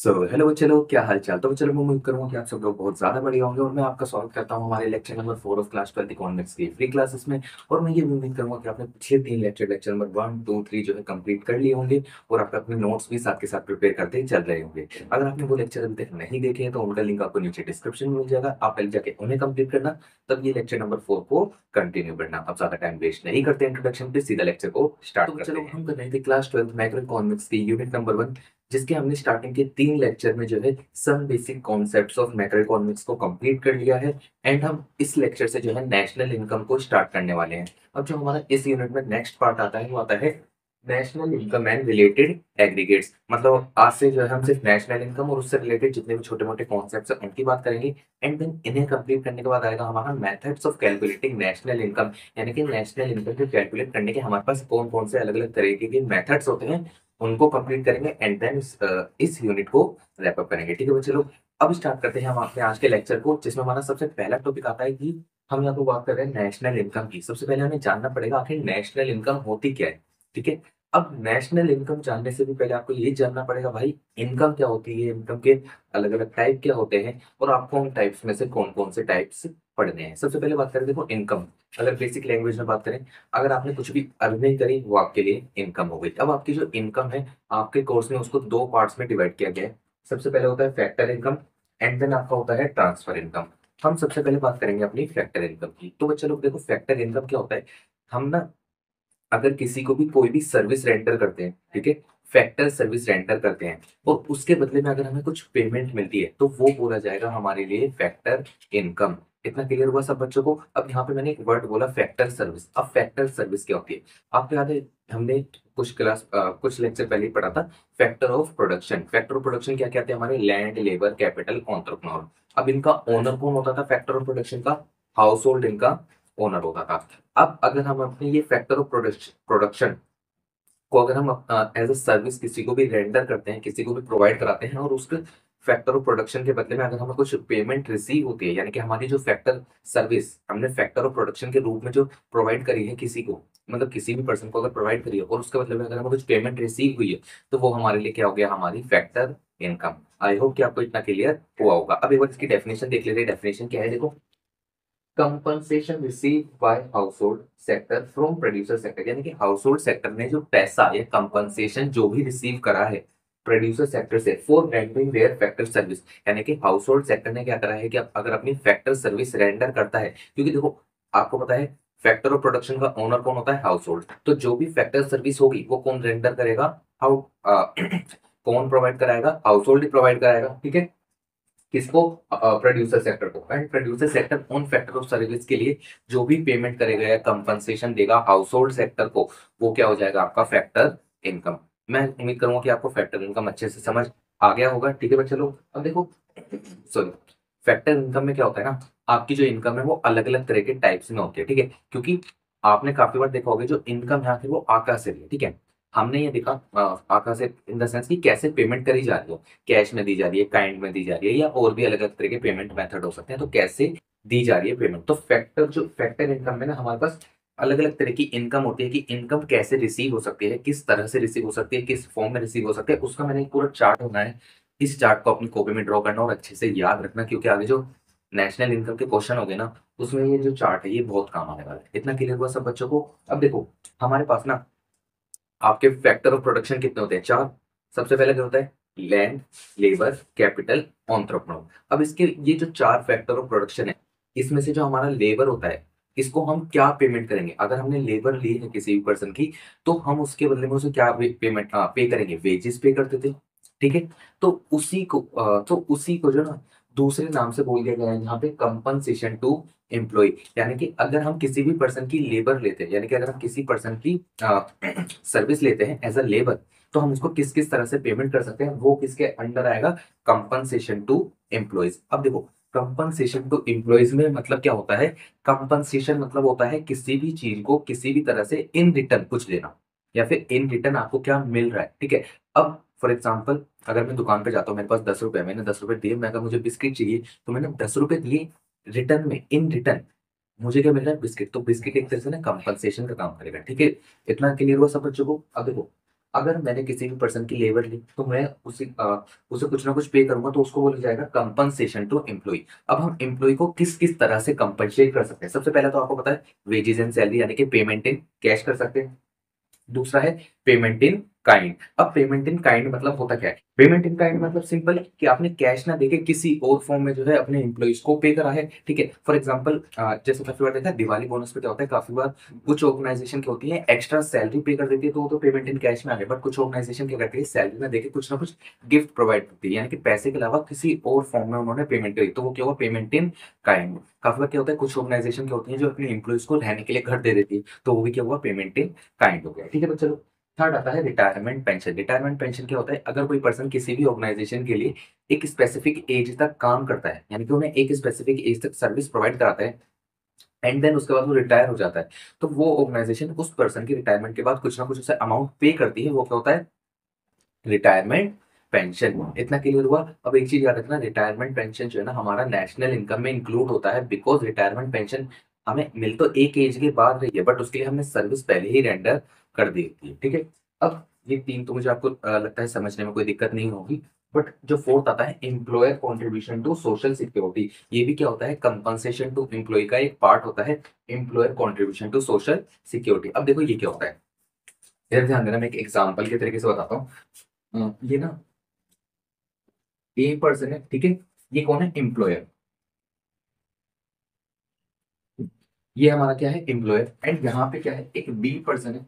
Hello बच्चे लोग, क्या हाल चाल। तो बच्चे लोग, मैं उम्मीद करूंगा कि आप सब लोग बहुत ज्यादा बढ़िया होंगे और मैं आपका स्वागत करता हूं हमारे lecture number 4 of class 12 economics की फ्री क्लासेस में। और मैं ये भी उम्मीद करूंगा कि आपने पिछले 3 लेक्चर लेक्चर नंबर 1 2 3 जो है कंप्लीट कर लिए होंगे और आप अपने नोट्स भी साथ के साथ प्रिपेयर करते चल रहे होंगे। अगर आपने वो लेक्चर अभी तक नहीं देखे हैं तो उनका लिंक आपको नीचे डिस्क्रिप्शन में मिल जाएगा, आप पहले जाके उन्हें कंप्लीट करना, तब ये लेक्चर नंबर 4 को कंटिन्यू करना। अब ज्यादा टाइम वेस्ट नहीं करते इंट्रोडक्शन पे, सीधा लेक्चर को स्टार्ट करते हैं। हम कर रहे थे क्लास 12 माइक्रो इकोनॉमिक्स की यूनिट नंबर 1, जिसके हमने स्टार्टिंग के 3 लेक्चर में जो है some basic concepts of macroeconomics को कंप्लीट कर लिया है। एंड हम इस लेक्चर से जो है नेशनल इनकम को स्टार्ट करने वाले हैं। अब जो हमारा इस यूनिट में नेक्स्ट पार्ट आता है वो आता है national income and related aggregates. मतलब आज से जो है हम सिर्फ नेशनल इनकम और उससे रिलेटेड जितने भी छोटे मोटे कॉन्सेप्ट्स हैं उनकी बात करेंगे। एंड देन इन्हें कंप्लीट करने के बाद आएगा हमारा methods of calculating national income, यानी कि नेशनल इनकम को कैलकुलेट करने के हमारे पास कौन कौन से अलग अलग तरीके के मेथड्स होते हैं, उनको कंप्लीट करेंगे। एंड देन इस यूनिट को रैप अप करेंगे। ठीक है बच्चे लोग, अब स्टार्ट करते हैं हम अपने आज के लेक्चर को, जिसमें हमारा सबसे पहला टॉपिक आता है कि हम यहाँ पे बात कर रहे हैं नेशनल इनकम की। सबसे पहले हमें जानना पड़ेगा आखिर नेशनल इनकम होती क्या है। ठीक है, अब नेशनल इनकम जानने से भी पहले आपको ये जानना पड़ेगा भाई इनकम क्या होती है, इनकम के अलग अलग टाइप क्या होते हैं और आपको उन टाइप्स में से कौन कौन से टाइप्स पढ़ने हैं। सबसे पहले बात करें, देखो इनकम, अगर बेसिक लैंग्वेज में बात करें, अगर आपने कुछ भी अर्निंग करी वो आपके लिए इनकम हो गई। अब आपकी जो इनकम है आपके कोर्स में उसको 2 पार्ट्स में डिवाइड किया गया है। सबसे पहले होता है फैक्टर इनकम एंड देन आपका होता है ट्रांसफर इनकम। हम सबसे पहले बात करेंगे अपनी फैक्टर इनकम की। तो बच्चे लोग देखो, फैक्टर इनकम क्या होता है, हम ना अगर किसी को भी कोई भी सर्विस रेंडर करते हैं, ठीक है, फैक्टर सर्विस रेंडर करते हैं और उसके बदले में अगर हमें कुछ पेमेंट मिलती है तो वो बोला जाएगा हमारे लिए फैक्टर इनकम। इतना क्लियर हुआ सब बच्चों को। अब यहाँ पे मैंने एक वर्ड बोला फैक्टर सर्विस। अब फैक्टर सर्विस क्या होती है आपको याद है, हमने कुछ लेक्चर पहले ही पढ़ा था factor of production. Factor of production क्या क्या थे हमारे, लैंड, लेबर, कैपिटल, एंटरप्रेन्योर। अब इनका ओनर कौन होता था फैक्टर ऑफ प्रोडक्शन का, हाउस होल्ड इनका ओनर होता था। अब अगर हम अपने ये फैक्टर ऑफ प्रोडक्शन को अगर हम एज अ सर्विस किसी को भी रेंडर करते हैं, किसी को भी प्रोवाइड कराते हैं और उसके फैक्टर ऑफ प्रोडक्शन के बदले में अगर हमें कुछ पेमेंट रिसीव होती है, यानी कि हमारी जो फैक्टर सर्विस हमने फैक्टर ऑफ प्रोडक्शन के रूप में जो प्रोवाइड करी है किसी को, मतलब किसी भी पर्सन को अगर प्रोवाइड करी है और उसके बदले में अगर हमें कुछ पेमेंट रिसीव हुई है तो वो हमारे लिए क्या हो गया, हमारी फैक्टर इनकम। आई होप कि आपको इतना क्लियर हुआ होगा। अब एक बार इसकी डेफिनेशन देख लेते हैं। डेफिनेशन क्या है देखो, compensation receive by household sector from producer sector, यानी कि हाउसहोल्ड सेक्टर ने जो पैसा या कंपनसेशन जो भी रिसीव करा है प्रोड्यूसर सेक्टर से for rendering their factor service, यानी कि हाउसहोल्ड सेक्टर ने क्या करा है कि अगर अपनी फैक्टर सर्विस रेंडर करता है, क्योंकि देखो आपको पता है फैक्टर ऑफ प्रोडक्शन का ओनर कौन होता है, हाउसहोल्ड। तो जो भी फैक्टर सर्विस होगी वो कौन रेंडर करेगा, हाउ कौन प्रोवाइड कराएगा, हाउसहोल्ड ही प्रोवाइड कराएगा। ठीक है, किसको, प्रोड्यूसर सेक्टर को। एंड प्रोड्यूसर सेक्टर उन फैक्टर ऑफ सर्विस के लिए जो भी पेमेंट करेगा या कंपनसेशन देगा हाउसहोल्ड सेक्टर को, वो क्या हो जाएगा आपका फैक्टर इनकम। मैं उम्मीद करूंगा कि आपको फैक्टर इनकम अच्छे से समझ आ गया होगा। ठीक है बच्चे लोग, अब देखो सॉरी, फैक्टर इनकम में क्या होता है ना, आपकी जो इनकम है वो अलग अलग तरह के टाइप्स में होती है। ठीक है, क्योंकि आपने काफी बार देखा होगा जो इनकम यहाँ की वो आकाश से है। ठीक है, हमने ये देखा आकाश से इन द सेंस कि कैसे पेमेंट करी जा रही है, कैश में दी जा रही है, काइंड में दी जा रही है, या और भी अलग अलग तरह के पेमेंट मेथड हो सकते हैं। तो कैसे दी जा रही है पेमेंट, तो फैक्टर इनकम में ना हमारे पास अलग अलग तरह की इनकम होती है कि इनकम कैसे रिसीव हो सकती है, किस तरह से रिसीव हो सकती है, किस फॉर्म में रिसीव हो सकती है, उसका मैंने एक पूरा चार्ट बनाया है। इस चार्ट को अपनी कॉपी में ड्रॉ करना और अच्छे से याद रखना, क्योंकि आगे जो नेशनल इनकम के क्वेश्चन हो गए ना उसमें ये जो चार्ट है ये बहुत काम आने वाला है। इतना क्लियर हुआ सब बच्चों को। अब देखो हमारे पास ना आपके फैक्टर ऑफ प्रोडक्शन कितने होते हैं, 4। सबसे पहले क्या होता है, लैंड, लेबर, कैपिटल, एंटरप्रेन्योर। अब इसके ये जो 4 फैक्टर ऑफ प्रोडक्शन है, इसमें से जो हमारा लेबर होता है इसको हम क्या पेमेंट करेंगे, अगर हमने लेबर ली है किसी भी पर्सन की तो हम उसके बदले में उसे क्या पेमेंट पे करेंगे, वेजेस पे करते थे। ठीक है, तो उसी को जो ना दूसरे नाम से बोल दिया गया है यहाँ पे कंपनसेशन टू एम्प्लॉय, यानी कि अगर हम किसी भी पर्सन की लेबर लेते हैं, यानी कि अगर हम किसी पर्सन की सर्विस लेते हैं एज अ लेबर, तो हम उसको किस किस तरह से पेमेंट कर सकते हैं, वो किसके अंडर आएगा, कंपनसेशन टू एम्प्लॉयज। अब देखो कंपनसेशन टू एम्प्लॉयज में मतलब क्या होता है, कंपनसेशन मतलब होता है किसी भी चीज को किसी भी तरह से इन रिटर्न कुछ देना, या फिर इन रिटर्न आपको क्या मिल रहा है। ठीक है, अब फॉर एग्जाम्पल अगर मैं दुकान पे जाता हूँ, मेरे पास 10 रुपए, मैंने 10 रुपए दिए, मैं अगर मुझे बिस्किट चाहिए तो मैंने 10 रुपए दिए, रिटर्न में इन रिटर्न मुझे क्या मिल रहा है, बिस्किट। तो बिस्किट एक तरह से ना कंपनसेशन का काम करेगा। ठीक है, इतना क्लियर हुआ सब बच्चों को। अब देखो अगर मैंने किसी भी पर्सन की लेबर ली तो मैं उसे कुछ ना कुछ पे करूंगा, तो उसको बोला जाएगा कंपनसेशन टू एम्प्लॉय। अब हम एम्प्लॉय को किस किस तरह से कंपनसेट कर सकते हैं? सबसे पहले तो आपको पता है वेजेस एंड सैलरी यानी कि पेमेंट इन कैश कर सकते हैं। दूसरा है पेमेंट इन काइंड। अब पेमेंट इन काइंड मतलब होता क्या है? पेमेंट इन काइंड मतलब सिंपल कि आपने कैश ना देके किसी और फॉर्म में जो है अपने एम्प्लॉइज को पे करा है, ठीक है। फॉर एग्जांपल जैसे काफी बार देखा है दिवाली बोनस पे क्या होता है, काफी बार कुछ ऑर्गेनाइजेशन की होती है एक्स्ट्रा सैलरी पे कर देती है, तो वो तो पेमेंट इन कैश में आ गया। बट कुछ ऑर्गेनाइजेशन क्या करती है, सैलरी ना देके कुछ ना कुछ गिफ्ट प्रोवाइड करती है, यानी कि पैसे के अलावा किसी और फॉर्म में उन्होंने पेमेंट करी, तो वो क्या हुआ, पेमेंट इन काइंड। काफी बार क्या होता है, कुछ ऑर्गेनाइजेशन की होती है जो अपने एम्प्लॉइज को रहने के लिए घर दे देती है, तो वो भी क्या हुआ, पेमेंट इन काइंड हो गया, ठीक है। तो चलो थर्ड आता है रिटायरमेंट पेंशन। रिटायरमेंट पेंशन क्या होता है, अगर कोई पर्सन किसी भी ऑर्गेनाइजेशन के लिए एक स्पेसिफिक एज तक काम करता है, यानी कि उन्हें एक स्पेसिफिक एज तक सर्विस प्रोवाइड कराता है, एंड देन उसके बाद वो रिटायर हो जाता है, तो वो ऑर्गेनाइजेशन उस पर्सन की रिटायरमेंट के बाद कुछ ना कुछ उसे अमाउंट पे करती है, वो क्या होता है, रिटायरमेंट पेंशन। इतना क्लियर हुआ। अब एक चीज याद रखना, रिटायरमेंट पेंशन जो है ना हमारा नेशनल इनकम में इंक्लूड होता है, बिकॉज रिटायरमेंट पेंशन हमें मिल तो एक एज के बाद रही है, बट उसके लिए हमने सर्विस पहले ही रेंडर कर दी होती है, ठीक है। अब ये तीन तो मुझे आपको लगता है समझने में कोई दिक्कत नहीं होगी। बट जो फोर्थ आता है employer contribution to social security, ये भी क्या होता है, कंपनसेशन टू एम्प्लॉय का एक पार्ट होता है, employer contribution to social security. अब देखो ये क्या होता है, इधर ध्यान देना, मैं एक एग्जाम्पल के तरीके से बताता हूँ। ये ना ए पर्सन है, ठीक है, ये कौन है, एम्प्लॉयर। ये हमारा क्या है, एम्प्लॉयर। एंड यहाँ पे क्या है, एक बी पर्सन है,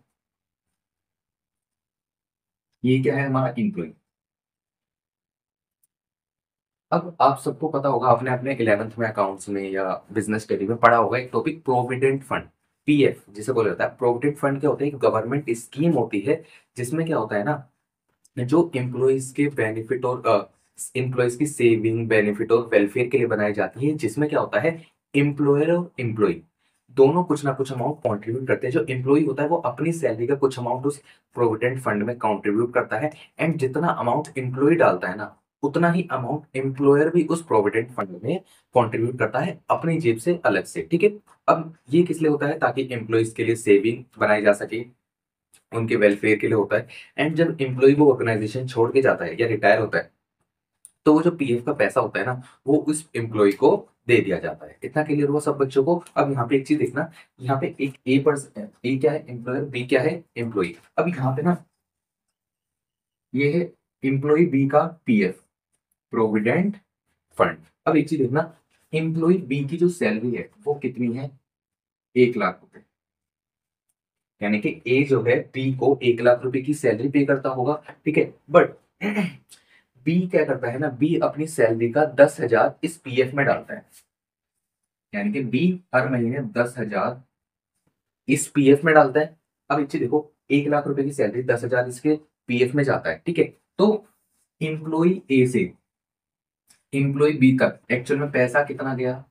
ये क्या है, हमारा एम्प्लॉय। अब आप सबको पता होगा, आपने अपने 11th में अकाउंट्स में या बिजनेस स्टडी में पढ़ा होगा एक टॉपिक, प्रोविडेंट फंड, पीएफ जिसे बोला जाता है। प्रोविडेंट फंड क्या होता है, एक गवर्नमेंट स्कीम होती है, जिसमें क्या होता है ना, जो एम्प्लॉयज के बेनिफिट और एम्प्लॉयज की सेविंग बेनिफिट और वेलफेयर के लिए बनाई जाती है, जिसमें क्या होता है, एम्प्लॉयर और एम्प्लॉय दोनों कुछ ना कुछ अमाउंट कंट्रीब्यूट करते हैं। जो एम्प्लॉय होता है वो अपनी सैलरी का कुछ अमाउंट उस प्रोविडेंट फंड में कंट्रीब्यूट करता है, एंड जितना अमाउंट एम्प्लॉय डालता है ना, उतना ही अमाउंट एम्प्लॉयर भी उस प्रोविडेंट फंड में कंट्रीब्यूट करता है अपनी जेब से अलग से, ठीक है। अब ये किस लिए होता है, ताकि एम्प्लॉयज के लिए सेविंग बनाई जा सके, उनके वेलफेयर के लिए होता है। एंड जब एम्प्लॉय वो ऑर्गेनाइजेशन छोड़ के जाता है या रिटायर होता है, तो वो जो पीएफ का पैसा होता है ना, वो उस एम्प्लॉय को दे दिया जाता है। इतना क्लियर हुआ सब बच्चों को? अब यहाँ पे एक चीज देखना, यहाँ पे एक ए पर्सन, ए क्या है, एम्प्लॉयर, बी क्या है, एम्प्लॉय। अब यहाँ पे ना ये है एम्प्लॉय बी का पीएफ, प्रोविडेंट फंड। अब एक चीज देखना, एम्प्लॉय बी की जो सैलरी है वो कितनी है, 1 लाख रुपए, यानी कि ए जो है बी को 1 लाख रुपए की सैलरी पे करता होगा, ठीक है। बट बी क्या करता है ना, बी अपनी सैलरी का 10,000 इस पीएफ में डालता है, यानी कि बी हर महीने 10,000 इस पीएफ में डालता है। अब एक चीज देखो, 1 लाख रुपए की सैलरी, 10,000 इसके पीएफ में जाता है, ठीक है। तो एम्प्लॉय ए से एम्प्लॉय बी तक एक्चुअल में पैसा कितना गया,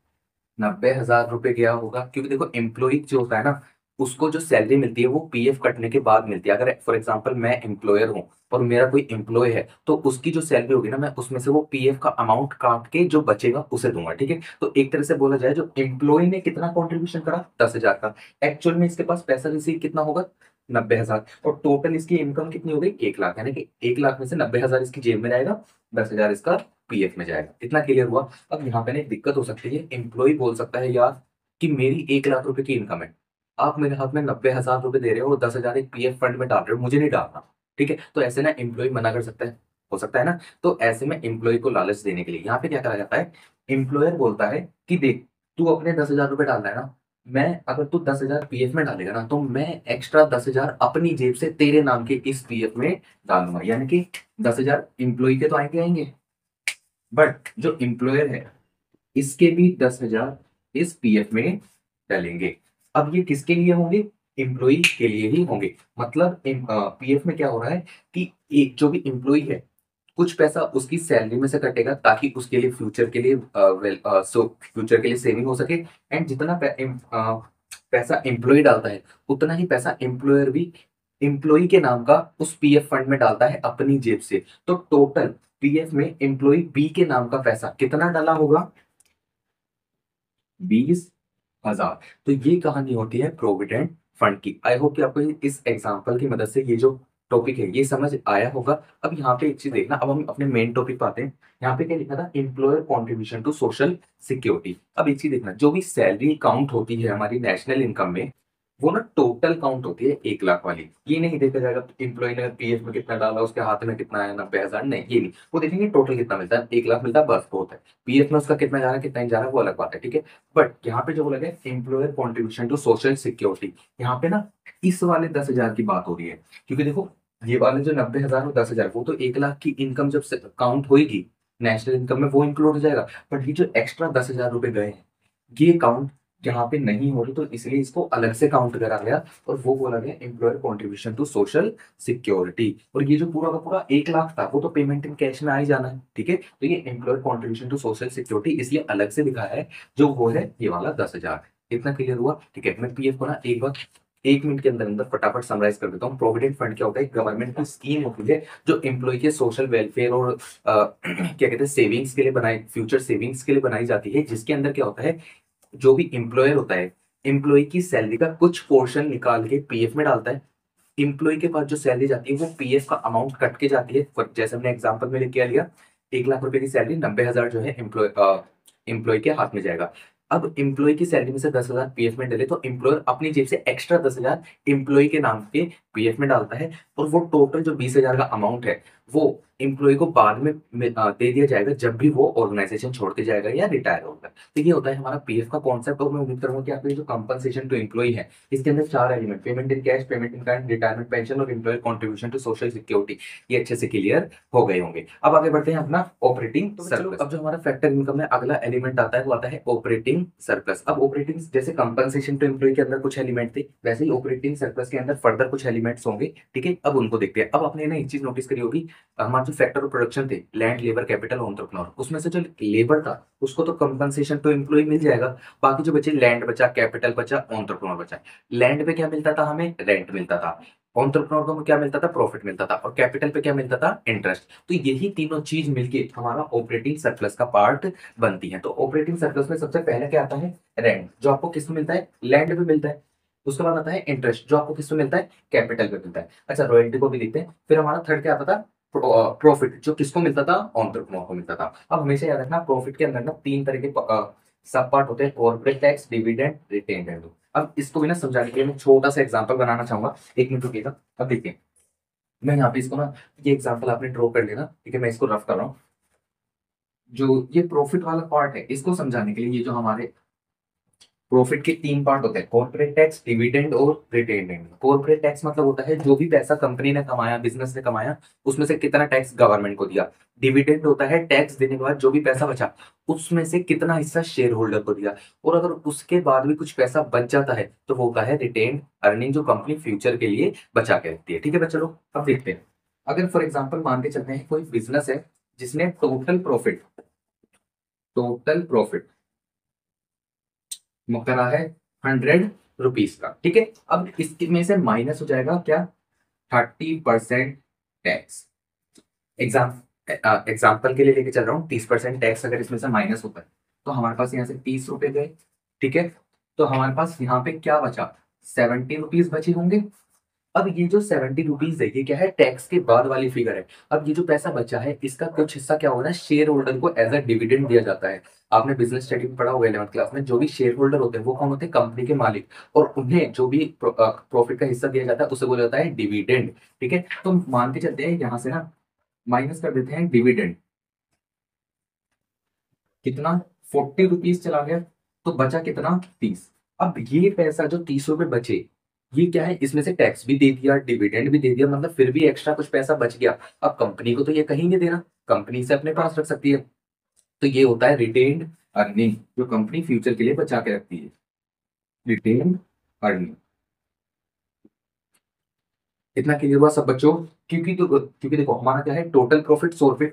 90,000 रुपए गया होगा, क्योंकि देखो एम्प्लॉय जो होता है ना, उसको जो सैलरी मिलती है वो पीएफ कटने के बाद मिलती है। अगर फॉर एग्जांपल मैं एम्प्लॉयर हूँ और मेरा कोई एम्प्लॉय है, तो उसकी जो सैलरी होगी ना, मैं उसमें से वो पीएफ का अमाउंट काट के जो बचेगा उसे दूंगा, ठीक है। तो एक तरह से बोला जाए, जो एम्प्लॉय ने कितना कॉन्ट्रीब्यूशन करा, 10,000 का, एक्चुअल में इसके पास पैसा रिसीव कितना होगा, 90,000, और टोटल इसकी इनकम कितनी हो गई, 1 लाख, यानी कि 1 लाख में से 90,000 इसकी जेब में जाएगा, 10,000 इसका पीएफ में जाएगा। इतना क्लियर हुआ? अब यहाँ पे ना एक दिक्कत हो सकती है, एम्प्लॉय बोल सकता है यार कि मेरी 1 लाख रुपए की इनकम है, आप मेरे हाथ में 90,000 रुपए दे रहे हो और 10,000 एक पीएफ फंड में डाल रहे हो, मुझे नहीं डालना, ठीक है। तो ऐसे ना एम्प्लॉय मना कर सकता है, हो सकता है ना। तो ऐसे में एम्प्लॉय को लालच देने के लिए यहाँ पे क्या करा जाता है, एम्प्लॉयर बोलता है कि देख, तू अपने 10,000 रुपए डाल रहा है ना, मैं अगर तू 10,000 पीएफ में डालेगा ना, तो मैं एक्स्ट्रा 10,000 अपनी जेब से तेरे नाम के इस पीएफ में डालूंगा, यानी कि 10,000 एम्प्लॉय के तो आएंगे आएंगे, बट जो एम्प्लॉयर है इसके भी 10,000 इस पीएफ में डलेंगे। अब ये किसके लिए होंगे, एम्प्लॉय के लिए ही होंगे। मतलब पीएफ में क्या हो रहा है कि एक जो भी एम्प्लॉय है, कुछ पैसा उसकी सैलरी में से कटेगा, ताकि उसके लिए फ्यूचर के लिए फ्यूचर के लिए सेविंग हो सके। एंड जितना पैसा एम्प्लॉय डालता है, उतना ही पैसा एम्प्लॉयर भी एम्प्लॉय के नाम का उस पीएफ फंड में डालता है अपनी जेब से। तो टोटल पीएफ में एम्प्लॉय बी के नाम का पैसा कितना डाला होगा, 20,000। तो ये कहानी होती है प्रोविडेंट फंड की। आई होप कि आपको इस एग्जांपल की मदद से ये जो टॉपिक है, ये समझ आया होगा। अब यहाँ पे एक चीज देखना, अब हम अपने मेन टॉपिक पे आते हैं। यहाँ पे क्या लिखा था, employer contribution to social security. अब एक चीज देखना, जो भी सैलरी काउंट होती है हमारी नेशनल इनकम में, वो ना टोटल काउंट होती है 1 लाख वाली। ये नहीं देखा जाएगा एम्प्लॉय ने पीएफ में कितना डाला, उसके हाथ में कितना है, 90,000, नहीं ये नहीं। वो देखेंगे टोटल कितना मिलता है, 1 लाख मिलता है, बस बहुत है। पीएफ में उसका कितना जा रहा है, कितना नहीं जा रहा है, वो अलग बात है, ठीक है। बट यहाँ पे जो बोला गया employer contribution to social security, यहाँ पे ना इस वाले 10,000 की बात हो रही है। क्योंकि देखो, ये वाले जो 90,000 और 10,000, वो तो 1 लाख की इनकम जब काउंट होगी नेशनल इनकम में, वो इंक्लूड हो जाएगा। बट ये जो एक्स्ट्रा 10,000 रुपए गए हैं, ये काउंट यहाँ पे नहीं हो रही, तो इसलिए इसको अलग से काउंट करा गया, और वो बोला गया employer contribution to social security. और ये जो पूरा का पूरा 1 लाख था, वो तो पेमेंट इन कैश में आ ही जाना है, ठीक है। तो ये employer contribution to social security इसलिए अलग से दिखाया है, जो वो है ये वाला 10,000। इतना क्लियर हुआ, ठीक है। मैं पीएफ को ना एक बार 1 मिनट के अंदर अंदर फटाफट समराइज कर देता हूँ। प्रोविडेंट फंड क्या होता है, गवर्नमेंट की स्कीम होती है जो एम्प्लॉय के सोशल वेलफेयर और क्या कहते हैं सेविंग्स के लिए बनाई, फ्यूचर सेविंग्स के लिए बनाई जाती है। जिसके अंदर क्या होता है, जो भी एम्प्लॉयर होता है, एम्प्लॉय की सैलरी का कुछ पोर्शन निकाल के पीएफ में डालता है। एम्प्लॉय के पास जो सैलरी जाती है, वो पीएफ का अमाउंट कट के जाती है। जैसे हमने एग्जांपल में क्या लिया, 1 लाख रुपए की सैलरी, 90,000 जो है एम्प्लॉय के हाथ में जाएगा। अब एम्प्लॉय की सैलरी में से 10,000 पीएफ में डाले, तो एम्प्लॉयर अपनी जेब से एक्स्ट्रा 10,000 एम्प्लॉय के नाम पे पीएफ में डालता है। और वो टोटल जो 20,000 का अमाउंट है, वो एम्प्लॉय को बाद में दे दिया जाएगा, जब भी वो ऑर्गेनाइजेशन छोड़ते जाएगा या रिटायर होगा। तो ये होता है हमारा पीएफ का कॉन्सेप्ट। और मैं उम्मीद करूंगा कि आपको जो कंपनसेशन टू एम्प्लॉय है, इसके अंदर 4 element, payment in cash, payment in kind, retirement pension और employer contribution to social security, ये अच्छे से क्लियर हो गए होंगे। अब आगे बढ़ते हैं अपना ऑपरेटिंग सरप्लस। अब जो हमारा फैक्टर इनकम में अगला एलिमेंट आता है, वो आता है ऑपरेटिंग सरप्लस। अब ऑपरेटिंग, जैसे कंपनसेशन टू एम्प्लॉय के अंदर कुछ एलिमेंट थे, वैसे ही ऑपरेटिंग सरप्लस के अंदर फर्दर कुछ एलिमेंट्स होंगे, ठीक है। अब उनको देखते हैं। अब आपने ना एक चीज नोटिस करी होगी, हमारे जो फैक्टर ऑफ प्रोडक्शन थे, लैंड, लेबर, कैपिटल, एंटरप्रेन्योर, उसमें से जो लेबर था उसको तो कंपनसेशन टू एम्प्लॉय मिल जाएगा। बाकी जो बचे, लैंड बचा, कैपिटल बचा, एंटरप्रेन्योर बचा। लैंड पे क्या मिलता था हमें, रेंट मिलता था। एंटरप्रेन्योर को क्या मिलता था, प्रॉफिट मिलता था। और कैपिटल पे क्या मिलता था, इंटरेस्ट। तो यही तीनों चीज मिलके हमारा ऑपरेटिंग सरप्लस का पार्ट बनती है। तो ऑपरेटिंग सरप्लस में सबसे पहले क्या आता है, रेंट, जो आपको किस में मिलता है, लैंड पे मिलता है। उसके बाद आता है इंटरेस्ट, जो आपको किस में मिलता है, कैपिटल पे मिलता है। अच्छा, रॉयल्टी को भी देखते हैं। फिर हमारा थर्ड क्या आता था, प्रॉफिट, जो किसको मिलता था, एंटरप्रेन्योर को मिलता था। अब हमेशा याद रखना, प्रॉफिट के अंदर ना 3 तरह के सब पार्ट होते हैं, corporate tax, dividend, retain revenue. अब इसको भी ना समझाने के लिए मैं छोटा सा एग्जांपल बनाना चाहूंगा, 1 मिनट रुकिएगा। अब देखिए, मैं यहाँ पे इसको ना, ये एग्जांपल आपने ड्रॉ कर लेना, ठीक है। मैं इसको रफ कर रहा हूँ। जो ये प्रॉफिट वाला पार्ट है, इसको समझाने के लिए, ये जो हमारे प्रॉफिट के 3 पार्ट होते हैं, कॉर्पोरेट टैक्स, डिविडेंड और रिटेन रेवेन्यू। कॉर्पोरेट टैक्स मतलब होता है जो भी पैसा कंपनी ने कमाया, बिजनेस ने कमाया, उसमें से कितना टैक्स गवर्नमेंट को दिया। डिविडेंड होता है टैक्स देने के बाद जो भी पैसा बचा, उसमें से कितना हिस्सा शेयर होल्डर को दिया। और अगर उसके बाद भी कुछ पैसा बच जाता है, तो वो होता है रिटेन अर्निंग, जो कंपनी फ्यूचर के लिए बचा के रखती है, ठीक है। चलो अब देखते हैं। अगर फॉर एग्जाम्पल मान के चलते हैं, कोई बिजनेस है जिसने टोटल प्रॉफिट करा है 100 रुपीज का, ठीक है। अब इसमें से माइनस हो जाएगा क्या, 30% टैक्स। एग्जाम एग्जाम्पल के लिए लेके चल रहा हूँ, 30% टैक्स अगर इसमें से माइनस होता है, तो हमारे पास यहाँ से 30 रुपए गए, ठीक है। तो हमारे पास यहाँ पे क्या बचा, 70 रुपीज बचे होंगे। अब ये जो 70 रुपीज है, ये क्या है, टैक्स के बाद वाली फिगर है। अब ये जो पैसा बचा है, इसका कुछ हिस्सा क्या होगा ना, शेयर होल्डर को एज अ डिविडेंड दिया जाता है। आपने बिजनेस स्टडी में पढ़ा होगा 11th क्लास में, जो भी शेयर होल्डर होते हैं वो कौन होते हैं, कंपनी के मालिक। और उन्हें जो भी प्रॉफिट का हिस्सा दिया जाता है, उसे बोला जाता है डिविडेंड, ठीक है। तो मान के चलते हैं, यहाँ से ना माइनस कर देते हैं डिविडेंड, कितना, 40 रुपीज चला गया, तो बचा कितना, 30। अब ये पैसा जो 30 रुपए बचे, ये क्या है, इसमें से टैक्स भी दे दिया, डिविडेंड भी दे दिया, मतलब फिर भी एक्स्ट्रा कुछ पैसा बच गया। अब कंपनी को तो ये कहीं नहीं देना, कंपनी से अपने पास रख सकती है। तो ये होता है रिटेन्ड अर्निंग, जो कंपनी फ्यूचर के लिए बचा के रखती है, रिटेन्ड अर्निंग। इतना क्लियर हुआ सब बच्चों। क्योंकि देखो हमारा क्या है, टोटल प्रॉफिट 100 रुपए,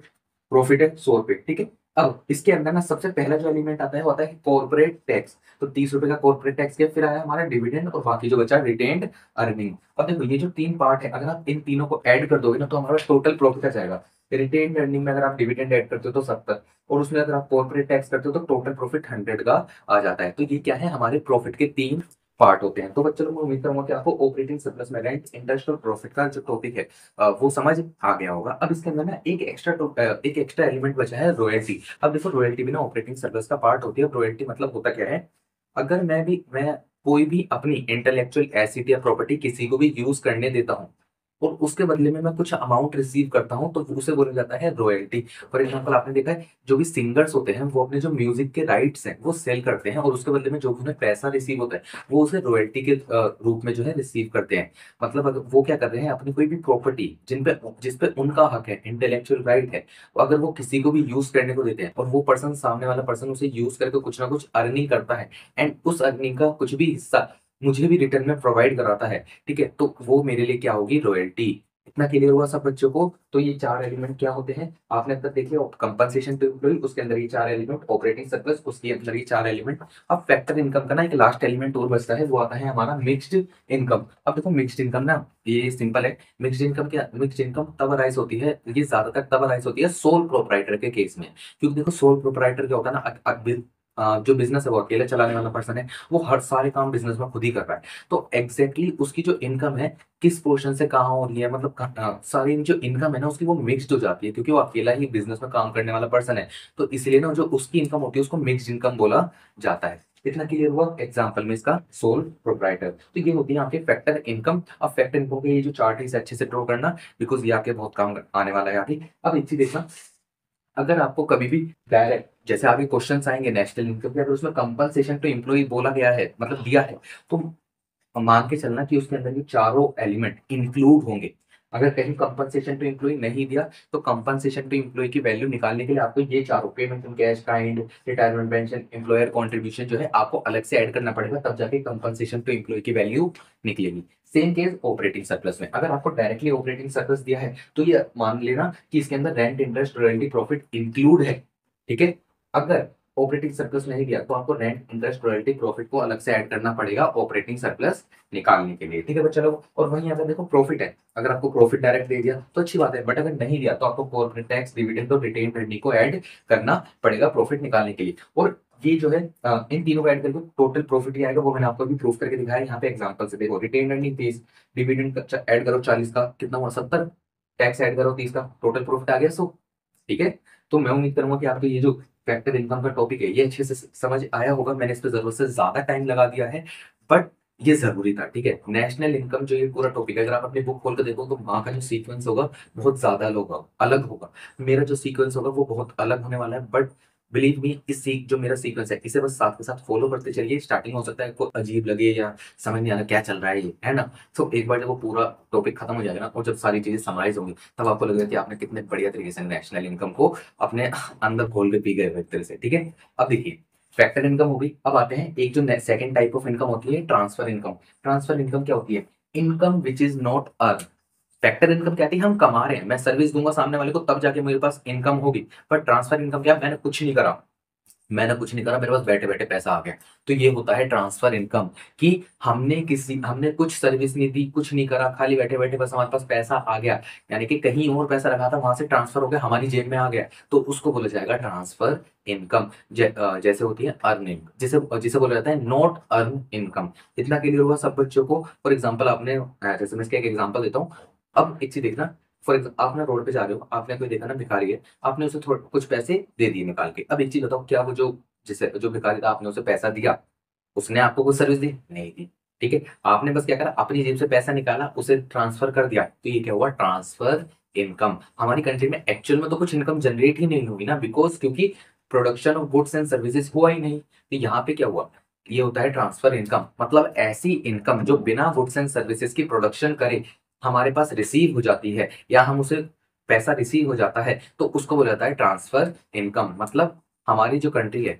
प्रॉफिट है 100 रुपए, ठीक है। अब इसके अंदर ना सबसे पहला जो एलिमेंट आता है, वो आता है कॉर्पोरेट टैक्स। तो 30 रुपए का कॉर्पोरेट टैक्स के, फिर आया हमारा डिविडेंड, और बाकी जो बचा रिटेन्ड अर्निंग। अब देखो ये जो 3 पार्ट है, अगर आप इन तीनों को ऐड कर दोगे ना, तो हमारा टोटल प्रॉफिट आ जाएगा। रिटेन्ड अर्निंग में अगर आप डिविडेंड ऐड करते हो तो 70, और उसमें अगर आप कॉर्पोरेट टैक्स करते हो तो टोटल प्रॉफिट 100 का आ जाता है। तो ये क्या है, हमारे प्रॉफिट के 3 पार्ट होते हैं। तो बच्चों लोग, मैं उम्मीद करूंगा कि आपको ऑपरेटिंग सरप्लस में रेंट, इंटरेस्ट और प्रॉफिट का जो टॉपिक है वो समझ आ गया होगा। अब इसके अंदर ना एक एक्स्ट्रा एलिमेंट बचा है, रॉयल्टी। अब देखो, रॉयल्टी भी ना ऑपरेटिंग सरप्लस का पार्ट होती है। रॉयल्टी मतलब होता क्या है, अगर मैं कोई भी अपनी इंटेलेक्चुअल एसिड या प्रॉपर्टी किसी को भी यूज करने देता हूँ और उसके बदले में मैं कुछ अमाउंट रिसीव करता हूँ, तो उसे बोला जाता है रॉयल्टी। फॉर एग्जाम्पल, आपने देखा है जो भी सिंगर्स होते हैं वो अपने जो म्यूजिक के राइट्स हैं वो सेल करते हैं, और उसके बदले में जो भी उन्हें पैसा रिसीव होता है वो उसे रॉयल्टी के रूप में जो है रिसीव करते हैं। मतलब अगर वो क्या कर रहे हैं, अपनी कोई भी प्रॉपर्टी जिस पे उनका हक है, इंटेलेक्चुअल राइट है, तो अगर वो किसी को भी यूज करने को देते हैं और वो पर्सन, सामने वाला पर्सन उसे यूज करके कुछ ना कुछ अर्निंग करता है, एंड उस अर्निंग का कुछ भी हिस्सा मुझे भी रिटर्न में प्रोवाइड कराता है, ठीक है, तो वो मेरे लिए क्या होगी, रॉयल्टी। इतना क्लियर हुआ सब बच्चों को? तो ये चार एलिमेंट क्या होते हैं आपने अब तक देखे, कंपनसेशन टू एम्प्लॉय, उसके अंदर ये चार एलिमेंट, ऑपरेटिंग सरप्लस, उसके अंदर ये चार एलिमेंट। अब फैक्टर इनकम का ना एक लास्ट एलिमेंट और बचता है, वो आता है हमारा मिक्स्ड इनकम। अब देखो, मिक्स्ड इनकम ना ये सिंपल है। मिक्स्ड इनकम तब अराइज होती है, ये ज्यादातर तब अराइज होती है सोल प्रोप्राइटर के केस में। क्योंकि देखो, सोल प्रोप्राइटर क्या होता है ना, जो बिजनेस है वो अकेले चलाने वाला पर्सन है, वो हर सारे काम बिजनेस में खुद ही कर रहा है। तो उसकी जो इनकम है किस पोर्शन से कहाँ हो रही है, मतलब सारी जो इनकम है ना उसकी वो मिक्स्ड हो जाती है, क्योंकि वो अकेला ही बिजनेस में काम करने वाला पर्सन है। तो इसलिए ना जो उसकी इनकम होती है उसको मिक्स्ड इनकम बोला जाता है। इतना क्लियर हुआ? एग्जाम्पल में इसका सोल प्रोप्राइटर। तो ये होती है आपके फैक्टर इनकम। अब फैक्टर इनकम के ये जो चार्ट है इसे अच्छे से ड्रॉ करना, बिकॉज ये आपके बहुत काम आने वाला है आगे। अब एक चीज देखना, अगर आपको कभी भी डायरेक्ट जैसे आगे क्वेश्चंस आएंगे नेशनल इनकम के, अगर उसमें कंपनसेशन टू एम्प्लॉय बोला गया है, मतलब दिया है, तो मान के चलना कि उसके अंदर ये चारों एलिमेंट इंक्लूड होंगे। अगर कहीं कंपनसेशन टू एम्प्लॉय नहीं दिया, तो कंपनसेशन टू एम्प्लॉय की वैल्यू निकालने के लिए आपको ये चारों, payment in cash, kind, retirement pension, employer contribution, जो है आपको अलग से ऐड करना पड़ेगा, तब जाके कंपनसेशन टू एम्प्लॉय की वैल्यू निकलेगी। सेम केस ऑपरेटिंग सरप्लस में, अगर आपको डायरेक्टली ऑपरेटिंग सरप्लस दिया है तो ये मान लेना कि इसके अंदर rent, interest, royalty, profit include है, ठीक है। अगर ऑपरेटिंग सरप्लस नहीं दिया तो आपको रेंट, इंटरेस्ट, रॉयल्टी, प्रॉफिट को अलग से ऐड करना पड़ेगा ऑपरेटिंग सरप्लस निकालने के लिए, ठीक है बच्चा लोग। और वहीं अगर देखो प्रॉफिट है, अगर आपको प्रॉफिट डायरेक्ट दे दिया तो अच्छी बात है, बट अगर नहीं दिया तो आपको कॉर्पोरेट टैक्स, डिविडेंड और रिटेन अर्निंग को ऐड करना पड़ेगा प्रॉफिट निकालने के लिए। और ये जो है इन तीनों को ऐड करके टोटल प्रॉफिट ही आएगा, वो मैंने आपको भी प्रूफ करके दिखाया यहाँ पे एग्जांपल से। देखो, रिटेन अर्निंग 30, डिविडेंड ऐड करो 40 का, कितना हुआ 70, टैक्स ऐड करो 30 का, टोटल प्रॉफिट आ गया 100, ठीक है। तो मैं उम्मीद करूंगा कि आपको ये जो फैक्टर इनकम का टॉपिक है ये अच्छे से समझ आया होगा। मैंने इस पर जरूरत से ज्यादा टाइम लगा दिया है, बट ये जरूरी था, ठीक है। नेशनल इनकम जो ये पूरा टॉपिक है, अगर आप अपनी बुक खोल कर देखो तो वहां का जो सीक्वेंस होगा बहुत ज्यादा होगा, अलग होगा। मेरा जो सीक्वेंस होगा वो बहुत अलग होने वाला है, बट बिलीव मी, जो मेरा सीक्वेंस है इसे बस साथ के साथ फॉलो करते चलिए। स्टार्टिंग हो सकता है आपको अजीब लगे या समझ नहीं आना क्या चल रहा है ये, है ना। तो एक बार जब वो पूरा टॉपिक खत्म हो जाएगा ना, और जब सारी चीजें समराइज होंगी, तब आपको लगेगा कि आपने कितने बढ़िया तरीके से नेशनल इनकम को अपने अंदर खोल के पी गए हो एक तरह से, ठीक है। अब देखिए, फैक्टर इनकम हो गई। अब आते हैं एक जो सेकंड टाइप ऑफ इनकम होती है, ट्रांसफर इनकम। ट्रांसफर इनकम क्या होती है? Income which is not earn. Factor income कहती है हम कमा रहे हैं, मैं सर्विस दूंगा सामने वाले को तब जाके मेरे पास इनकम होगी। पर ट्रांसफर इनकम क्या, मैंने कुछ नहीं करा, मेरे पास बैठे बैठे पैसा आ गया। तो ये होता है ट्रांसफर इनकम, कि हमने कुछ सर्विस नहीं दी, कुछ नहीं करा, खाली बैठे बैठे बस हमारे पास पैसा आ गया, यानी कि कहीं और पैसा रखा था वहां से ट्रांसफर हो गया, हमारी जेब में आ गया, तो उसको बोला जाएगा ट्रांसफर इनकम। जैसे होती है अर्निंग, जिसे जिसे बोला जाता है नॉट अर्न इनकम। इतना क्लियर हुआ सब बच्चों को? फॉर एग्जाम्पल, आपने जैसे मैं इसका एक एग्जाम्पल देता हूँ। अब एक चीज देखना, फॉर एग्जाम्पल आप ना रोड पे जा रहे हो, आपने कोई देखा ना भिखारी है, आपने उसे थोड़ा कुछ पैसे दे दिए निकाल के। अब एक चीज बताओ, क्या वो जो भिखारी था, आपने उसे पैसा दिया, उसने आपको कुछ सर्विस दी? नहीं दी, ठीक है। आपने बस क्या करा, अपनी जेब से पैसा निकाला, उसे ट्रांसफर कर दिया, तो ये क्या हुआ, ट्रांसफर इनकम। हमारी कंट्री में एक्चुअल में तो कुछ इनकम जनरेट ही नहीं होगी ना, बिकॉज क्योंकि production of goods and services हुआ ही नहीं। तो यहाँ पे क्या हुआ, ये होता है ट्रांसफर इनकम, मतलब ऐसी इनकम जो बिना गुड्स एंड सर्विसेज की प्रोडक्शन करे हमारे पास रिसीव हो जाती है, या हम उसे पैसा रिसीव हो जाता है, तो उसको बोला जाता है ट्रांसफर इनकम। मतलब हमारी जो कंट्री है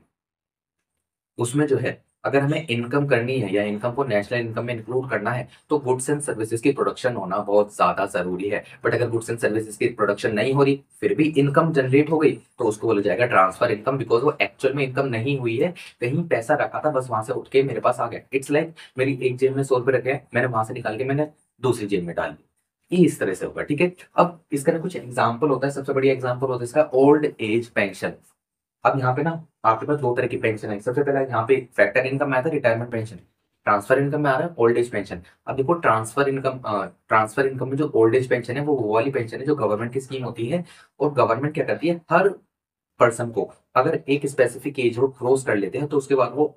उसमें जो है, अगर हमें इनकम करनी है या इनकम को नेशनल इनकम में इंक्लूड करना है, तो गुड्स एंड सर्विसेज की प्रोडक्शन होना बहुत ज्यादा जरूरी है। बट अगर गुड्स एंड सर्विसेज की प्रोडक्शन नहीं हो रही, फिर भी इनकम जनरेट हो गई, तो उसको बोला जाएगा ट्रांसफर इनकम, बिकॉज वो एक्चुअल में इनकम नहीं हुई है, कहीं पैसा रखा था, बस वहां से उठ के मेरे पास आ गया। इट्स लाइक मेरी एक जेब में 100 रुपए रखे हैं, मैंने वहां से निकाल के मैंने दूसरी जेब में डाल दी, ये इस तरह से होगा, ठीक है। अब इसका ना कुछ एग्जाम्पल होता है, सबसे बढ़िया एग्जाम्पल होता है इसका ओल्ड एज पेंशन। अब यहाँ पे ना आपके पास दो तरह की पेंशन है। सबसे पहला यहाँ पे फैक्टर इनकम आता है, रिटायरमेंट पेंशन। ट्रांसफर इनकम में आ रहा है ओल्ड एज पेंशन। अब देखो ट्रांसफर इनकम में जो ओल्ड एज पेंशन है वो वाली पेंशन है जो गवर्नमेंट की स्कीम होती है। और गवर्नमेंट क्या करती है, हर पर्सन को अगर एक स्पेसिफिक एज वो क्रॉस कर लेते हैं तो उसके बाद वो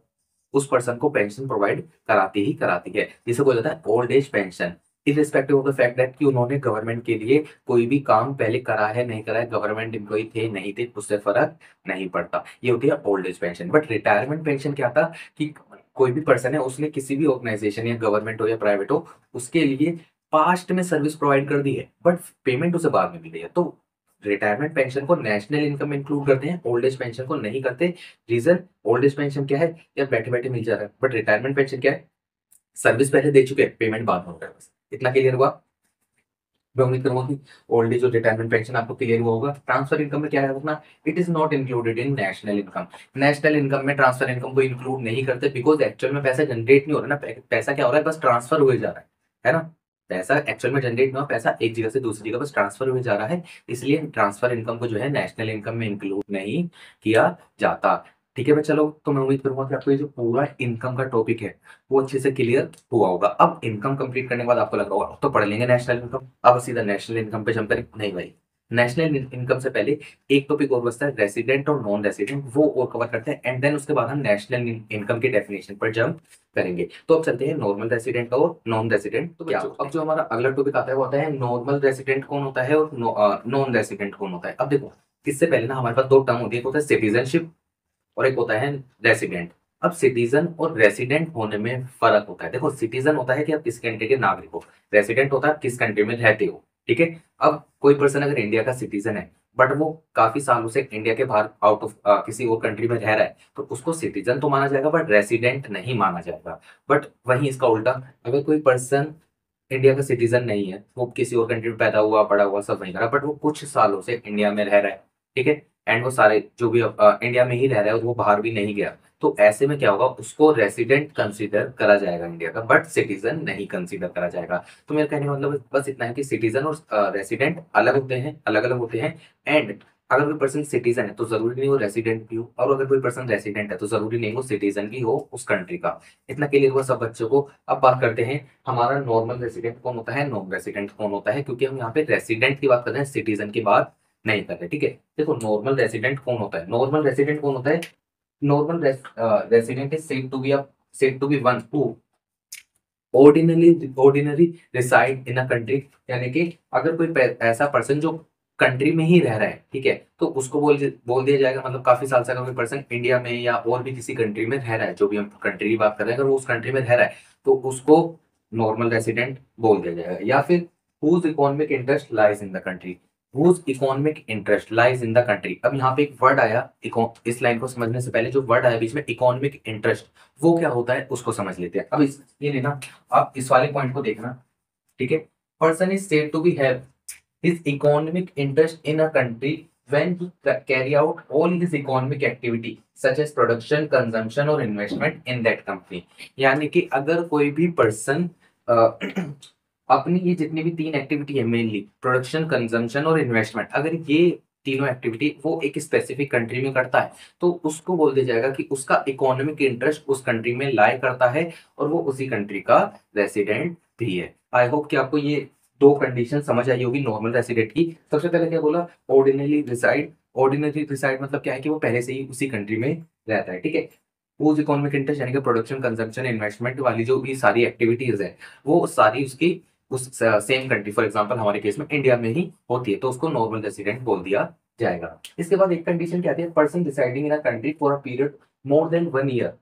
उस पर्सन को पेंशन प्रोवाइड कराती ही कराती है, जिसे बोला जाता है old age pension. Irrespective of the fact that कि उन्होंने गवर्नमेंट के लिए कोई भी काम पहले करा है नहीं करा है, गवर्नमेंट एम्प्लॉय थे नहीं थे, उससे फर्क नहीं पड़ता, ये होती है old age pension. But retirement pension क्या था कि कोई भी पर्सन है उसने किसी भी ऑर्गेनाइजेशन या गवर्नमेंट हो या प्राइवेट हो उसके लिए पास्ट में सर्विस प्रोवाइड कर दी है बट पेमेंट उसे बाद में मिली है, तो रिटायरमेंट पेंशन को नेशनल इनकम में इंक्लूड करते हैं, ओल्ड एज पेंशन को नहीं करते। रीजन, ओल्ड एज पेंशन क्या है, यार बैठे बैठे मिल जा रहा है, बट रिटायरमेंट पेंशन क्या है, सर्विस पहले दे चुके हैं, पेमेंट बाद में होगा। बस इतना क्लियर हुआ। मैं उम्मीद करूंगा कि ओल्ड एज और रिटायरमेंट पेंशन आपको क्लियर हुआ होगा। ट्रांसफर इनकम में क्या है अपना, it is not included in national income. National income में ट्रांसफर इनकम को इंक्लूड नहीं करते बिकॉज एक्चुअल में पैसा जनरेट नहीं हो रहा ना, पैसा क्या हो रहा है, बस ट्रांसफर हुए जा रहा है ना। पैसा एक्चुअल में जनरेट नहीं हुआ, पैसा एक जगह से दूसरी जगह बस ट्रांसफर हुए जा रहा है, इसलिए ट्रांसफर इनकम को जो है नेशनल इनकम में इंक्लूड नहीं किया जाता। ठीक है भाई, चलो तो मैं उम्मीद करूंगा कि आपको ये जो पूरा इनकम का टॉपिक है वो अच्छे से क्लियर हुआ होगा। अब इनकम कंप्लीट करने के बाद आपको लग रहा होगा अब तो पढ़ लेंगे नेशनल इनकम, अब सीधा नेशनल इनकम पे जंप करें। नहीं भाई, नेशनल इनकम से पहले एक टॉपिक और बचता है, रेसिडेंट और नॉन रेसिडेंट, वो और कवर करते हैं एंड देन उसके बाद हम नेशनल इनकम के डेफिनेशन पर जंप करेंगे। तो अब चलते हैं नॉर्मल रेसिडेंट और नॉन रेसिडेंट तो क्या। अब जो हमारा अगला टॉपिक आता है वो आता है नॉर्मल रेसिडेंट कौन होता है और नॉन रेसिडेंट कौन होता है। अब देखो, इससे पहले ना हमारे पास दो टर्म होती है, एक होता है सिटीजनशिप और एक होता है रेसिडेंट। अब सिटीजन और रेसिडेंट होने में फर्क होता है। देखो, सिटीजन होता है कि आप किस कंट्री के नागरिक हो, रेसिडेंट होता है आप किस कंट्री में रहते हो। ठीक है, अब कोई पर्सन अगर इंडिया का सिटीजन है बट वो काफी सालों से इंडिया के बाहर आउट ऑफ किसी और कंट्री में रह रहा है तो उसको सिटीजन तो माना जाएगा बट रेसिडेंट नहीं माना जाएगा। बट वहीं इसका उल्टा, अगर कोई पर्सन इंडिया का सिटीजन नहीं है, वो किसी और कंट्री में पैदा हुआ बड़ा हुआ सब वहीं करा, बट वो कुछ सालों से इंडिया में रह रहा है, ठीक है, एंड वो सारे जो भी इंडिया में ही रह रहा है और वो बाहर भी नहीं गया, तो ऐसे में क्या होगा, उसको रेसिडेंट कंसीडर करा जाएगा इंडिया का, बट सिटीजन नहीं कंसीडर करा जाएगा। तो मेरे कहने का मतलब बस इतना है कि सिटीजन और रेसिडेंट अलग होते हैं, अलग अलग होते हैं। एंड अगर कोई पर्सन सिटीजन है तो जरूरी नहीं वो रेसिडेंट भी हो, और अगर कोई पर्सन रेसिडेंट है तो जरूरी नहीं वो सिटीजन भी हो उस कंट्री का। इतना क्लियर हुआ सब बच्चों को। अब बात करते हैं हमारा नॉर्मल रेसिडेंट कौन होता है, नॉन रेसिडेंट कौन होता है, क्योंकि हम यहाँ पे रेसिडेंट की बात कर रहे हैं, सिटीजन की बात नहीं कर रहे। ठीक है, देखो नॉर्मल रेसिडेंट कौन होता है, नॉर्मल रेसिडेंट कौन होता है, normal resident is said to be one who ordinary reside in a country, यानी कि अगर कोई ऐसा पर्सन जो कंट्री में ही रह रहा है, ठीक है, तो उसको बोल दिया जाएगा, मतलब काफी साल से अगर कोई पर्सन इंडिया में या और भी किसी कंट्री में रह रहा है, जो भी हम कंट्री की बात कर रहे हैं, अगर वो उस कंट्री में रह रहा है तो उसको नॉर्मल रेसिडेंट बोल दिया जाएगा। या फिर whose economic interest lies in the country, whose economic interest lies in the country। अब यहाँ पे एक वर्ड आया, इस लाइन को समझने से पहले जो वर्ड आया बीच में इकोनॉमिक इंटरेस्ट, वो क्या होता है उसको समझ लेते हैं। अब ये लेना, आप इस वाले पॉइंट को देखना, ठीक है। Person is said to be have his economic interest in a country when he carry out all his economic activity such as production, consumption और investment in that company। यानी कि अगर कोई भी पर्सन अपनी ये जितनी भी तीन एक्टिविटी है, मेनली प्रोडक्शन, कंजम्पशन और इन्वेस्टमेंट, अगर ये तीनों एक्टिविटी वो एक स्पेसिफिक कंट्री में करता है तो उसको बोल दिया जाएगा कि उसका इकोनॉमिक इंटरेस्ट उस कंट्री में लाई करता है और वो उसी कंट्री का रेसिडेंट भी है। आई होप कि आपको ये दो कंडीशन समझ आई होगी नॉर्मल रेसिडेंट की। सबसे पहले क्या बोला, ऑर्डिनरी रिसाइड। ऑर्डिनरी रिसाइड मतलब क्या है कि वो पहले से ही उसी कंट्री में रहता है, ठीक है। उस इकोनॉमिक इंटरेस्ट यानी कि प्रोडक्शन, कंजम्पशन, इन्वेस्टमेंट वाली जो भी सारी एक्टिविटीज है वो सारी उसकी उस सेम कंट्री, फॉर एग्जांपल हमारे केस में इंडिया में ही होती है, तो उसको नॉर्मल रेसिडेंट बोल दिया जाएगा। इसके बाद एक कंडीशन क्या आती है, person residing in a country for a period more than 1 year,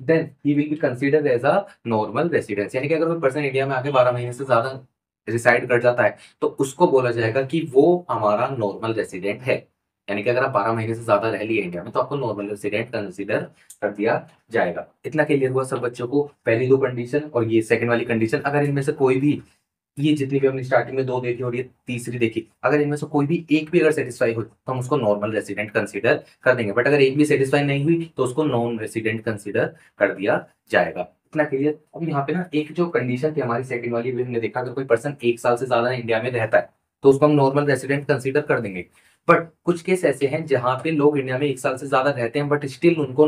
then he will be considered as a normal residence. यानी कि अगर कोई पर्सन इंडिया में आके 12 महीने से ज्यादा रिसाइड कर जाता है तो उसको बोला जाएगा कि वो हमारा नॉर्मल रेसिडेंट है। यानी कि अगर आप 12 महीने से ज्यादा रह लिए इंडिया में तो आपको नॉर्मल रेसिडेंट कंसीडर कर दिया जाएगा। इतना क्लियर हुआ सब बच्चों को, पहली दो कंडीशन और ये सेकंड वाली कंडीशन। अगर इनमें से कोई भी, ये जितनी भी हमने स्टार्टिंग में दो देखी और ये तीसरी देखी, अगर इनमें से कोई भी एक भी अगर सेटिस्फाई हो तो हम उसको नॉर्मल रेसिडेंट कंसीडर कर देंगे, बट अगर एक भी सेटिस्फाई नहीं हुई तो उसको नॉन रेसिडेंट कंसीडर कर दिया जाएगा। इतना क्लियर। अब यहाँ पे ना एक जो कंडीशन थी हमारी सेकंड वाली, भी हमने देखा अगर कोई पर्सन 1 साल से ज्यादा इंडिया में रहता है तो उसको हम नॉर्मल रेसिडेंट कंसीडर कर देंगे। बट कुछ केस ऐसे हैं जहाँ पे लोग इंडिया में 1 साल से ज्यादा रहते हैं बट स्टिल उनको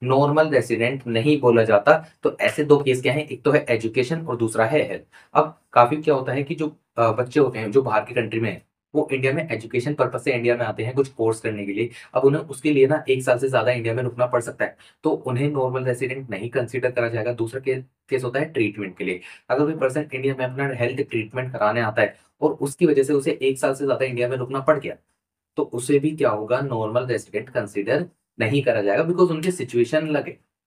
नॉर्मल रेसिडेंट नहीं बोला जाता। तो ऐसे दो केस क्या है, एक तो है एजुकेशन और दूसरा है हेल्थ। अब काफी क्या होता है कि जो बच्चे होते हैं जो बाहर की कंट्री में है, वो इंडिया में एजुकेशन पर्पज से इंडिया में आते हैं कुछ कोर्स करने के लिए। अब उन्हें उसके लिए ना 1 साल से ज्यादा इंडिया में रुकना पड़ सकता है, तो उन्हें नॉर्मल रेसिडेंट नहीं कंसीडर करा जाएगा। दूसरा केस होता है ट्रीटमेंट के लिए। अगर कोई पर्सन इंडिया में अपना हेल्थ ट्रीटमेंट कराने आता है और उसकी वजह से उसे 1 साल से ज्यादा इंडिया में रुकना पड़ गया, तो उसे भी क्या होगा, नॉर्मल रेसिडेंट कंसीडर नहीं करा जाएगा, बिकॉज उनकी सिचुएशन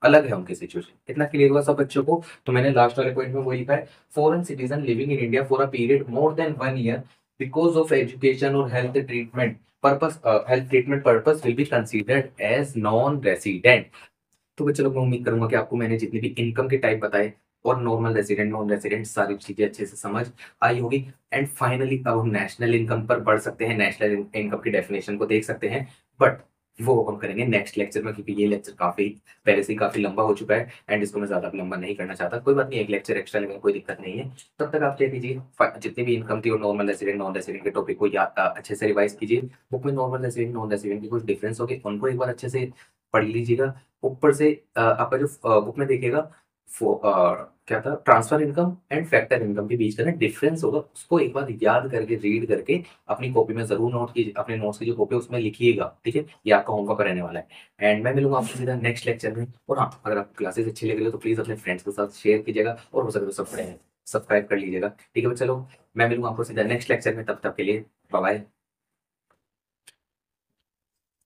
अलग है उनकी सिचुएशन। इतना क्लियर हुआ सब बच्चों को? तो मैंने लास्ट वाले पॉइंट में वो लिखा है, foreign citizen living in India for a period more than 1 year because of education और health treatment purpose will be considered as non resident. तो बच्चों लोग, मैं उम्मीद करूंगा कि आपको मैंने जितनी भी इनकम के टाइप बताए और नॉर्मल रेसिडेंट नॉन रेसिडेंट सारी चीजें अच्छे से समझ आई होगी। एंड फाइनली अब हम नेशनल इनकम पर बढ़ सकते हैं, नेशनल इनकम की डेफिनेशन को देख सकते हैं। बट वो हम करेंगे नेक्स्ट लेक्चर में, क्योंकि ये लेक्चर काफी पहले से ही काफी लंबा हो चुका है एंड इसको मैं ज्यादा लंबा नहीं करना चाहता। कोई बात नहीं, एक लेक्चर एक्स्ट्रा लेंगे, कोई दिक्कत नहीं है। तब तक आप क्या कीजिए, जितनी भी इनकम थी और नॉर्मल रेसिडेंट नॉन रेसिडेंट के टॉपिक को याद अच्छे से रिवाइज कीजिए। बुक में नॉर्मल रेसिडेंट नॉन रेसिडेंट के कुछ डिफरेंस होंगे, उनको एक बार अच्छे से पढ़ लीजिएगा। ऊपर से आपका जो बुक में देखिएगा, क्या था, transfer income and factor income के बीच का ना डिफरेंस होगा, उसको एक बार याद करके रीड करके अपनी कॉपी में जरूर नोट कीजिए, अपने नोट्स की जो कॉपी है उसमें लिखिएगा, ठीक है। ये आपका होमवर्क रहने वाला है। एंड मैं मिलूंगा आपसे सीधा नेक्स्ट लेक्चर में। और हाँ, अगर आपको क्लासेस अच्छी लग रही हो तो प्लीज अपने फ्रेंड्स के साथ शेयर कीजिएगा और हो सके तो सब्सक्राइब कर लीजिएगा, ठीक है। चलो, मैं मिलूंगा आपको सीधा नेक्स्ट लेक्चर में, तब तक के लिए बाय बाय।